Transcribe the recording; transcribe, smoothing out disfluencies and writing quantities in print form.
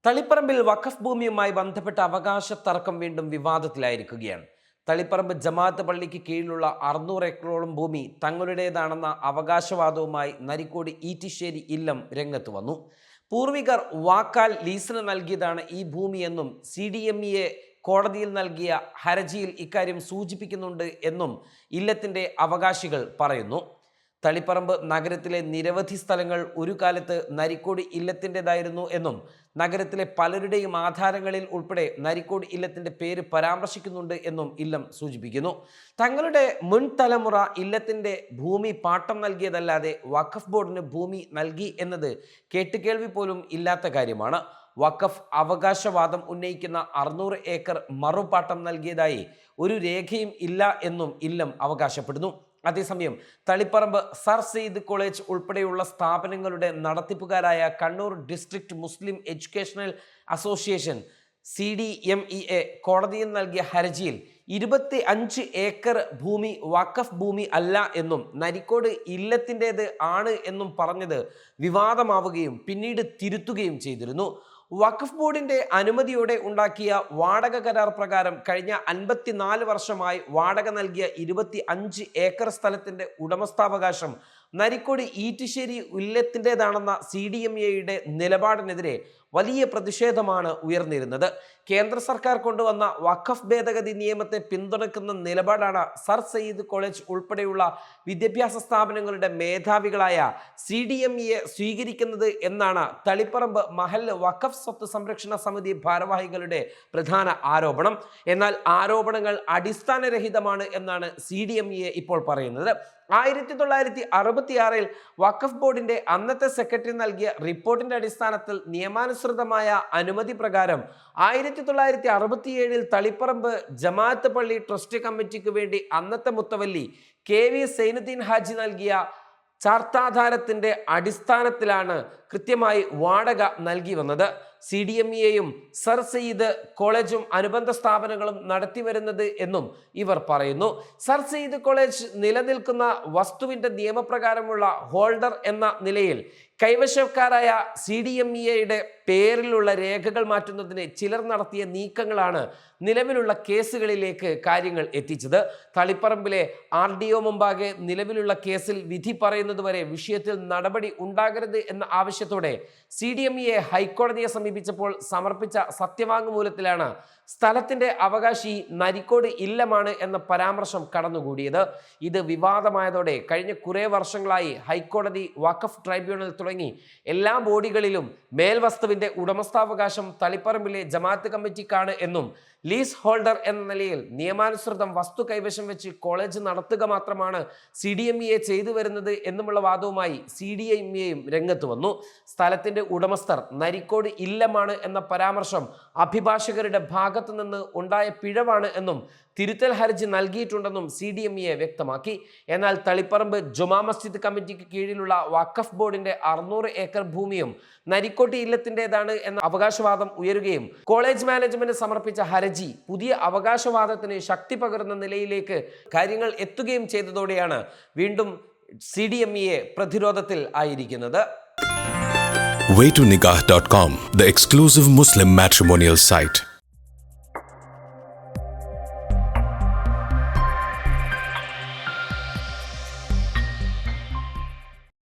തളിപ്പറമ്പിൽ വഖഫ് ഭൂമിയുമായി ബന്ധപ്പെട്ട അവകാശ തർക്കം വീണ്ടും വിവാദത്തിലായിരിക്കുകയാണ്. തളിപ്പറമ്പ് ജമാഅത്ത് പള്ളിക്ക് കീഴിലുള്ള 600 ഏക്കറോളം ഭൂമി തങ്ങളുടേതാണെന്ന അവകാശവാദവുമായി നരിക്കോട് ഈറ്റിശ്ശേരി ഇല്ലം രംഗത്ത് വന്നു. പൂർവികർ വാക്കാൽ ലീസിന് നൽകിയതാണ് ഈ ഭൂമിയെന്നും CDMEA കോടതിയിൽ നൽകിയ ഹർജിയിൽ ഇക്കാര്യം സൂചിപ്പിക്കുന്നുണ്ട് എന്നും ഇല്ലത്തിന്റെ അവകാശികൾ പറയുന്നു. തളിപ്പറമ്പ് നഗരത്തിലെ നിരവധി സ്ഥലങ്ങൾ ഒരു കാലത്ത് നരിക്കോട് ഇല്ലത്തിൻ്റെതായിരുന്നു എന്നും നഗരത്തിലെ പലരുടെയും ആധാരങ്ങളിൽ ഉൾപ്പെടെ നരിക്കോട് ഇല്ലത്തിൻ്റെ പേര് പരാമർശിക്കുന്നുണ്ട് എന്നും ഇല്ലം സൂചിപ്പിക്കുന്നു. തങ്ങളുടെ മുൻ തലമുറ ഇല്ലത്തിൻ്റെ ഭൂമി പാട്ടം നൽകിയതല്ലാതെ വഖഫ് ബോർഡിന് ഭൂമി നൽകി എന്നത് കേട്ടുകേൾവി പോലും ഇല്ലാത്ത കാര്യമാണ്. വഖഫ് അവകാശവാദം ഉന്നയിക്കുന്ന 600 ഏക്കർ മറുപാട്ടം നൽകിയതായി ഒരു രേഖയും ഇല്ല എന്നും ഇല്ലം അവകാശപ്പെടുന്നു. അതേസമയം തളിപ്പറമ്പ് സർ സെയ്ദ് കോളേജ് ഉൾപ്പെടെയുള്ള സ്ഥാപനങ്ങളുടെ നടത്തിപ്പുകാരായ കണ്ണൂർ ഡിസ്ട്രിക്ട് മുസ്ലിം എഡ്യൂക്കേഷണൽ അസോസിയേഷൻ CDMEA കോടതിയിൽ നൽകിയ ഹർജിയിൽ 25 ഏക്കർ ഭൂമി വഖഫ് ഭൂമി അല്ല എന്നും നരിക്കോട് ഇല്ലത്തിൻ്റേത് ആണ് എന്നും പറഞ്ഞത് വിവാദമാവുകയും പിന്നീട് തിരുത്തുകയും ചെയ്തിരുന്നു. വഖഫ് ബോർഡിന്റെ അനുമതിയോടെ ഉണ്ടാക്കിയ വാടക കരാർ പ്രകാരം കഴിഞ്ഞ 54 വർഷമായി വാടക നൽകിയ 25 ഏക്കർ സ്ഥലത്തിന്റെ ഉടമസ്ഥാവകാശം നരിക്കോട് ഈറ്റിശ്ശേരി ഇല്ലത്തിൻ്റെതാണെന്ന CDMEAയുടെ നിലപാടിനെതിരെ വലിയ പ്രതിഷേധമാണ് ഉയർന്നിരുന്നത്. കേന്ദ്ര സർക്കാർ കൊണ്ടുവന്ന വഖഫ് ഭേദഗതി നിയമത്തെ പിന്തുണയ്ക്കുന്ന നിലപാടാണ് സർ സയ്യിദ് കോളേജ് ഉൾപ്പെടെയുള്ള വിദ്യാഭ്യാസ സ്ഥാപനങ്ങളുടെ മേധാവികളായ CDMEA സ്വീകരിക്കുന്നത് എന്നാണ് തളിപ്പറമ്പ് മഹല്ല് വഖഫ് സ്വത്ത് സംരക്ഷണ സമിതി ഭാരവാഹികളുടെ പ്രധാന ആരോപണം. എന്നാൽ ആരോപണങ്ങൾ അടിസ്ഥാനരഹിതമാണ് എന്നാണ് CDMEA ഇപ്പോൾ പറയുന്നത്. 1966 വഖഫ് ബോർഡിന്റെ അന്നത്തെ സെക്രട്ടറി നൽകിയ റിപ്പോർട്ടിന്റെ അടിസ്ഥാനത്തിൽ നിയമാനുസൃതമായ അനുമതി പ്രകാരം 1967 തളിപ്പറമ്പ് ജമാഅത്ത് പള്ളി ട്രസ്റ്റ് കമ്മിറ്റിക്ക് വേണ്ടി അന്നത്തെ മുത്തവല്ലി KV സൈനുദ്ദീൻ ഹാജി നൽകിയ ചാർത്താധാരത്തിന്റെ അടിസ്ഥാനത്തിലാണ് കൃത്യമായി വാടക നൽകി വന്നത്. CDMEAയും സർ സെയ്ദ് കോളേജും അനുബന്ധ സ്ഥാപനങ്ങളും നടത്തി വരുന്നത് എന്നും ഇവർ പറയുന്നു. സർ സെയ്ദ് കോളേജ് നിലനിൽക്കുന്ന വസ്തുവിന്റെ നിയമപ്രകാരമുള്ള ഹോൾഡർ എന്ന നിലയിൽ കൈവശക്കാരായ CDMEAയുടെ പേരിലുള്ള രേഖകൾ മാറ്റുന്നതിന് ചിലർ നടത്തിയ നീക്കങ്ങളാണ് നിലവിലുള്ള കേസുകളിലേക്ക് കാര്യങ്ങൾ എത്തിച്ചത്. തളിപ്പറമ്പിലെ RDO മുമ്പാകെ നിലവിലുള്ള കേസിൽ വിധി പറയുന്നതുവരെ വിഷയത്തിൽ നടപടി ഉണ്ടാകരുത് എന്ന ആവശ്യത്തോടെ CDMEA ഹൈക്കോടതിയെ സമീപിച്ചപ്പോൾ സമർപ്പിച്ച സത്യവാങ്മൂലത്തിലാണ് സ്ഥലത്തിന്റെ അവകാശി നരിക്കോട് ഇല്ലമാണ് എന്ന പരാമർശം കടന്നുകൂടിയത്. ഇത് വിവാദമായതോടെ കഴിഞ്ഞ കുറേ വർഷങ്ങളായി ഹൈക്കോടതി, വഖഫ് ട്രൈബ്യൂണൽ തുടങ്ങി എല്ലാ ബോഡികളിലും മേൽവസ്തുവിന്റെ ഉടമസ്ഥാവകാശം തളിപ്പറമ്പിലെ ജമാഅത്ത് കമ്മിറ്റിക്കാണ് എന്നും ലീസ് ഹോൾഡർ എന്ന നിലയിൽ നിയമാനുസൃതം വസ്തു കൈവശം വെച്ച് കോളേജ് നടത്തുക മാത്രമാണ് CDMEA ചെയ്തു വരുന്നത് എന്നുമുള്ള വാദവുമായി CDMEAയും രംഗത്ത് വന്നു. സ്ഥലത്തിന്റെ ഉടമസ്ഥർ നരിക്കോട് ഇല്ലമാണ് എന്ന പരാമർശം അഭിഭാഷകരുടെ ഭാഗത്തു നിന്ന് ഉണ്ടായ പിഴവാണ് എന്നും തിരുത്തൽ ഹർജി നൽകിയിട്ടുണ്ടെന്നും CDMEA വ്യക്തമാക്കി. എന്നാൽ തളിപ്പറമ്പ് ജുമാ മസ്ജിദ് കമ്മിറ്റിക്ക് കീഴിലുള്ള വഖഫ് ബോർഡിന്റെ 600 ഏക്കർ ഭൂമിയും നരിക്കോട്ട് ഇല്ലത്തിൻ്റെതാണ് എന്ന അവകാശവാദം ഉയരുകയും കോളേജ് മാനേജ്മെന്റ് സമർപ്പിച്ച ഹർജി പുതിയ അവകാശവാദത്തിന് ശക്തി പകരുന്ന നിലയിലേക്ക് കാര്യങ്ങൾ എത്തുകയും ചെയ്തതോടെയാണ് വീണ്ടും CDMEA പ്രതിരോധത്തിൽ ആയിരിക്കുന്നത്. Waytonikah.com, the exclusive Muslim matrimonial site.